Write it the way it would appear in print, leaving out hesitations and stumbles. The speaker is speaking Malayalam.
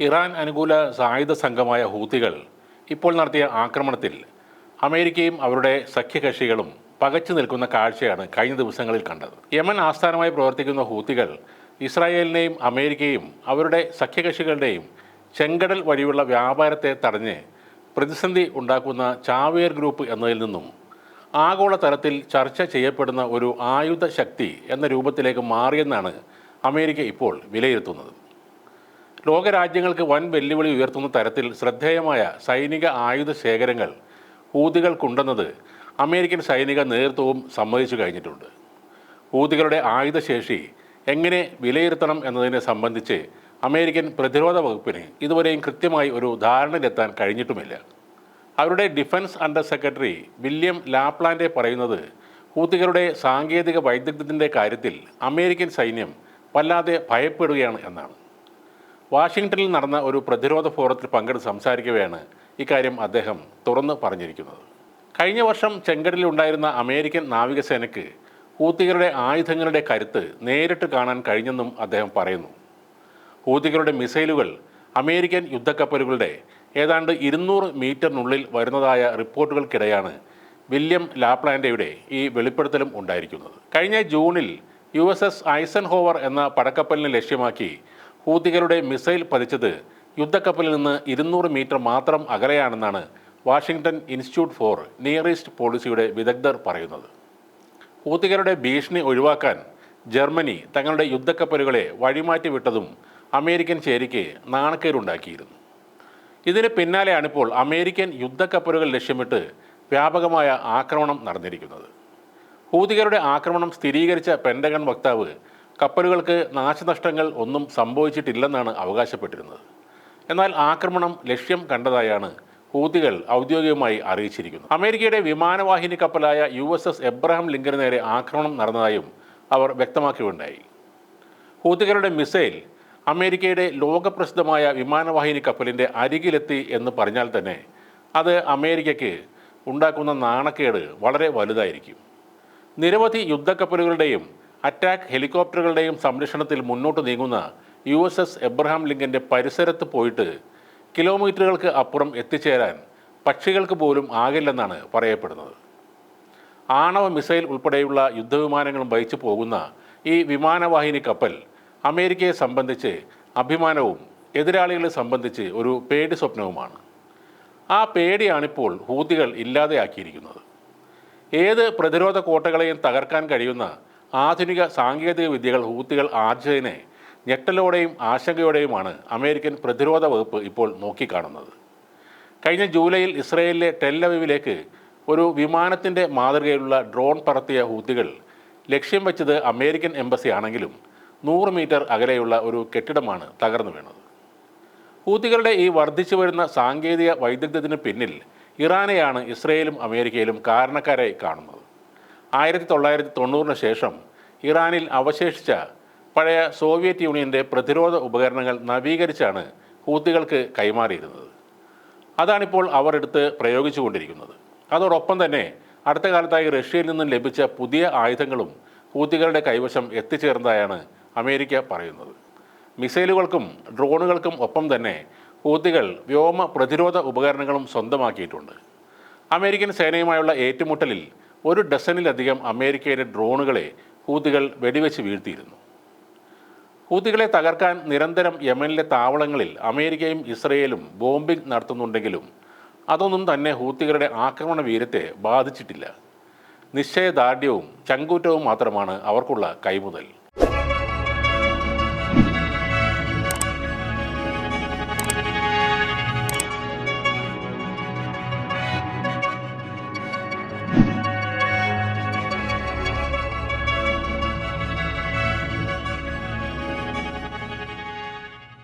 ഇറാൻ അനുകൂല സായുധ സംഘമായ ഹൂത്തികൾ ഇപ്പോൾ നടത്തിയ ആക്രമണത്തിൽ അമേരിക്കയും അവരുടെ സഖ്യകക്ഷികളും പകച്ചു നിൽക്കുന്ന കാഴ്ചയാണ് കഴിഞ്ഞ ദിവസങ്ങളിൽ കണ്ടത്. യമൻ ആസ്ഥാനമായി പ്രവർത്തിക്കുന്ന ഹൂത്തികൾ ഇസ്രായേലിനെയും അമേരിക്കയും അവരുടെ സഖ്യകക്ഷികളുടെയും ചെങ്കടൽ വഴിയുള്ള വ്യാപാരത്തെ തടഞ്ഞ് പ്രതിസന്ധി ഉണ്ടാക്കുന്ന ചാവേർ ഗ്രൂപ്പ് എന്നതിൽ നിന്നും ആഗോളതലത്തിൽ ചർച്ച ചെയ്യപ്പെടുന്ന ഒരു ആയുധ ശക്തി എന്ന രൂപത്തിലേക്ക് മാറിയെന്നാണ് അമേരിക്ക ഇപ്പോൾ വിലയിരുത്തുന്നത്. ലോകരാജ്യങ്ങൾക്ക് വൻ വെല്ലുവിളി ഉയർത്തുന്ന തരത്തിൽ ശ്രദ്ധേയമായ സൈനിക ആയുധ ശേഖരങ്ങൾ ഹൂതികൾക്കുണ്ടെന്നത് അമേരിക്കൻ സൈനിക നേതൃത്വവും സമ്മതിച്ചു കഴിഞ്ഞിട്ടുണ്ട്. ഹൂതികളുടെ ആയുധശേഷി എങ്ങനെ വിലയിരുത്തണം എന്നതിനെ സംബന്ധിച്ച് അമേരിക്കൻ പ്രതിരോധ വകുപ്പിന് ഇതുവരെയും കൃത്യമായി ഒരു ധാരണയിലെത്താൻ കഴിഞ്ഞിട്ടുമില്ല. അവരുടെ ഡിഫൻസ് അണ്ടർ സെക്രട്ടറി വില്യം ലാപ്ലാൻഡെ പറയുന്നത് ഹൂതികളുടെ സാങ്കേതിക വൈദഗ്ധ്യത്തിൻ്റെ കാര്യത്തിൽ അമേരിക്കൻ സൈന്യം വല്ലാതെ ഭയപ്പെടുകയാണ് എന്നാണ്. വാഷിങ്ടണിൽ നടന്ന ഒരു പ്രതിരോധ ഫോറത്തിൽ പങ്കെടുത്ത് സംസാരിക്കവെയാണ് ഇക്കാര്യം അദ്ദേഹം തുറന്നു പറഞ്ഞിരിക്കുന്നത്. കഴിഞ്ഞ വർഷം ചെങ്കടലിലുണ്ടായിരുന്ന അമേരിക്കൻ നാവികസേനയ്ക്ക് ഹൂതികളുടെ ആയുധങ്ങളുടെ കരുത്ത് നേരിട്ട് കാണാൻ കഴിഞ്ഞെന്നും അദ്ദേഹം പറയുന്നു. ഹൂതികളുടെ മിസൈലുകൾ അമേരിക്കൻ യുദ്ധക്കപ്പലുകളുടെ ഏതാണ്ട് 200 മീറ്ററിനുള്ളിൽ വരുന്നതായ റിപ്പോർട്ടുകൾക്കിടെയാണ് വില്യം ലാപ്ലാൻഡയുടെ ഈ വെളിപ്പെടുത്തലും ഉണ്ടായിരിക്കുന്നത്. കഴിഞ്ഞ ജൂണിൽ USS ഐസൻഹോവർ എന്ന പടക്കപ്പലിനെ ലക്ഷ്യമാക്കി ഹൂതികളുടെ മിസൈൽ പതിച്ചത് യുദ്ധക്കപ്പലിൽ നിന്ന് 200 മീറ്റർ മാത്രം അകലെയാണെന്നാണ് Washington Institute for Near East പോളിസിയുടെ വിദഗ്ധർ പറയുന്നത്. ഹൂതികളുടെ ഭീഷണി ഒഴിവാക്കാൻ ജർമ്മനി തങ്ങളുടെ യുദ്ധക്കപ്പലുകളെ വഴിമാറ്റി വിട്ടതും അമേരിക്കൻ ചേരിക്ക് നാണക്കേടുണ്ടാക്കിയിരുന്നു. ഇതിന് പിന്നാലെയാണിപ്പോൾ അമേരിക്കൻ യുദ്ധക്കപ്പലുകൾ ലക്ഷ്യമിട്ട് വ്യാപകമായ ആക്രമണം നടന്നിരിക്കുന്നത്. ഹൂതികളുടെ ആക്രമണം സ്ഥിരീകരിച്ച പെൻറ്റഗൺ വക്താവ് കപ്പലുകൾക്ക് നാശനഷ്ടങ്ങൾ ഒന്നും സംഭവിച്ചിട്ടില്ലെന്നാണ് അവകാശപ്പെട്ടിരുന്നത്. എന്നാൽ ആക്രമണം ലക്ഷ്യം കണ്ടതായാണ് ഹൂതികൾ ഔദ്യോഗികമായി അറിയിച്ചിരിക്കുന്നത്. അമേരിക്കയുടെ വിമാനവാഹിനി കപ്പലായ USS എബ്രഹാം ലിങ്കന് നേരെ ആക്രമണം നടന്നതായും അവർ വ്യക്തമാക്കുകയുണ്ടായി. ഹൂതികളുടെ മിസൈൽ അമേരിക്കയുടെ ലോകപ്രസിദ്ധമായ വിമാനവാഹിനി കപ്പലിൻ്റെ അരികിലെത്തി എന്ന് പറഞ്ഞാൽ തന്നെ അത് അമേരിക്കയ്ക്ക് ഉണ്ടാക്കുന്ന നാണക്കേട് വളരെ വലുതായിരിക്കും. നിരവധി യുദ്ധക്കപ്പലുകളുടെയും അറ്റാക്ക് ഹെലികോപ്റ്ററുകളുടെയും സംരക്ഷണത്തിൽ മുന്നോട്ട് നീങ്ങുന്ന USS എബ്രഹാം ലിങ്കൻ്റെ പരിസരത്ത് പോയിട്ട് കിലോമീറ്ററുകൾക്ക് അപ്പുറം എത്തിച്ചേരാൻ പക്ഷികൾക്ക് പോലും ആകില്ലെന്നാണ് പറയപ്പെടുന്നത്. ആണവ മിസൈൽ ഉൾപ്പെടെയുള്ള യുദ്ധവിമാനങ്ങളും വഹിച്ചു പോകുന്ന ഈ വിമാനവാഹിനി കപ്പൽ അമേരിക്കയെ സംബന്ധിച്ച് അഭിമാനവും എതിരാളികളെ സംബന്ധിച്ച് ഒരു പേടി സ്വപ്നവുമാണ്. ആ പേടിയാണിപ്പോൾ ഹൂതികൾ ഇല്ലാതെയാക്കിയിരിക്കുന്നത്. ഏത് പ്രതിരോധ കോട്ടകളെയും തകർക്കാൻ കഴിയുന്ന ആധുനിക സാങ്കേതിക വിദ്യകൾ ഹൂതികൾ ആർജിച്ചതിനെ ഞെട്ടലോടെയും ആശങ്കയോടെയുമാണ് അമേരിക്കൻ പ്രതിരോധ വകുപ്പ് ഇപ്പോൾ നോക്കിക്കാണുന്നത്. കഴിഞ്ഞ ജൂലൈയിൽ ഇസ്രയേലിലെ ടെൽ-അവീവിലേക്ക് ഒരു വിമാനത്തിൻ്റെ മാതൃകയിലുള്ള ഡ്രോൺ പറത്തിയ ഹൂതികൾ ലക്ഷ്യം വെച്ചത് അമേരിക്കൻ എംബസി ആണെങ്കിലും 100 മീറ്റർ അകലെയുള്ള ഒരു കെട്ടിടമാണ് തകർന്നു വീണത്. ഹൂതികളുടെ ഈ വർദ്ധിച്ചു വരുന്ന സാങ്കേതിക വൈദഗ്ധ്യത്തിന് പിന്നിൽ ഇറാനെയാണ് ഇസ്രയേലും അമേരിക്കയിലും കാരണക്കാരായി കാണുന്നത്. 1990 ശേഷം ഇറാനിൽ അവശേഷിച്ച പഴയ സോവിയറ്റ് യൂണിയൻ്റെ പ്രതിരോധ ഉപകരണങ്ങൾ നവീകരിച്ചാണ് ഹൂതികൾക്ക് കൈമാറിയിരുന്നത്. അതാണിപ്പോൾ അവർ എടുത്ത് പ്രയോഗിച്ചുകൊണ്ടിരിക്കുന്നത്. അതോടൊപ്പം തന്നെ അടുത്ത കാലത്തായി റഷ്യയിൽ നിന്നും ലഭിച്ച പുതിയ ആയുധങ്ങളും ഹൂതികളുടെ കൈവശം എത്തിച്ചേർന്നതായാണ് അമേരിക്ക പറയുന്നത്. മിസൈലുകൾക്കും ഡ്രോണുകൾക്കും ഒപ്പം തന്നെ ഹൂതികൾ വ്യോമ പ്രതിരോധ ഉപകരണങ്ങളും സ്വന്തമാക്കിയിട്ടുണ്ട്. അമേരിക്കൻ സേനയുമായുള്ള ഏറ്റുമുട്ടലിൽ 1 ഡസനിലധികം അമേരിക്കയുടെ ഡ്രോണുകളെ ഹൂതികൾ വെടിവെച്ച് വീഴ്ത്തിയിരുന്നു. ഹൂതികളെ തകർക്കാൻ നിരന്തരം യമനിലെ താവളങ്ങളിൽ അമേരിക്കയും ഇസ്രയേലും ബോംബിംഗ് നടത്തുന്നുണ്ടെങ്കിലും അതൊന്നും തന്നെ ഹൂതികളുടെ ആക്രമണ വീര്യത്തെ ബാധിച്ചിട്ടില്ല. നിശ്ചയദാർഢ്യവും ചങ്കൂറ്റവും മാത്രമാണ് അവർക്കുള്ള കൈമുതൽ.